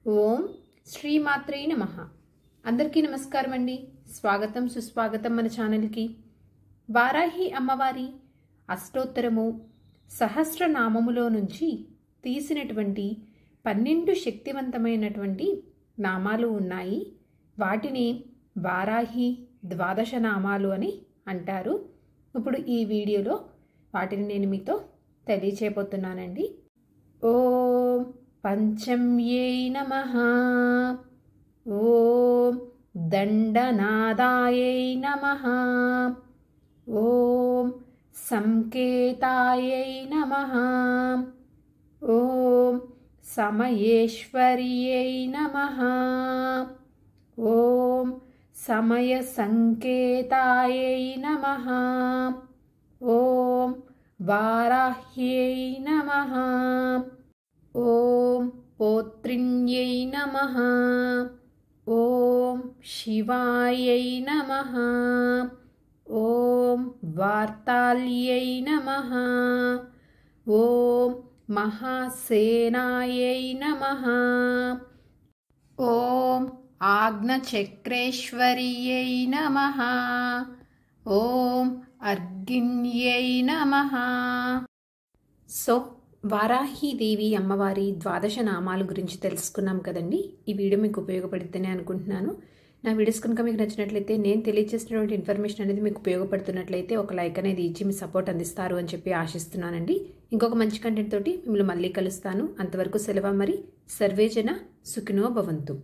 ఓం శ్రీమాత్రే నమః. అందరికీ నమస్కారం అండి. స్వాగతం సుస్వాగతం మన ఛానల్కి. వారాహి అమ్మవారి అష్టోత్తరము సహస్రనామములో నుంచి తీసినటువంటి 12 శక్తివంతమైనటువంటి నామాలు ఉన్నాయి. వాటిని వారాహి ద్వాదశ నామాలు అని అంటారు. ఇప్పుడు ఈ వీడియోలో వాటిని నేను మీతో తెలియచేయబోతున్నానండి. ఓం పంచమ్యై నమః. ఓం దండనాదాయై నమః. ఓం సంకేతాయై నమః. ఓం సమయేశ్వర్యై నమః. ఓం సమయ సంకేతాయై నమః. ఓం వారాహ్యై నమః. ఓం పోత్రిణ్యై నమః. ఓం శివాయై నమః. ఓం వార్తాల్యై నమః. ఓం మహాసేనాయై నమః. ఓం ఆగ్నచక్రేశ్వర్యై నమః. ఓం అర్గిణ్యై నమః. సో వారాహీదేవి అమ్మవారి ద్వాదశ నామాల గురించి తెలుసుకున్నాం కదండి. ఈ వీడియో మీకు ఉపయోగపడుతుందని అనుకుంటున్నాను. నా వీడియోస్ కనుక మీకు నచ్చినట్లయితే, నేను తెలియజేసినటువంటి ఇన్ఫర్మేషన్ అనేది మీకు ఉపయోగపడుతున్నట్లయితే ఒక లైక్ అనేది ఇచ్చి మీ సపోర్ట్ అందిస్తారు అని చెప్పి ఆశిస్తున్నానండి. ఇంకొక మంచి కంటెంట్ తోటి మిమ్మల్ని మళ్ళీ కలుస్తాను. అంతవరకు సెలవు. మరి సర్వేజన సుఖినో భవంతు.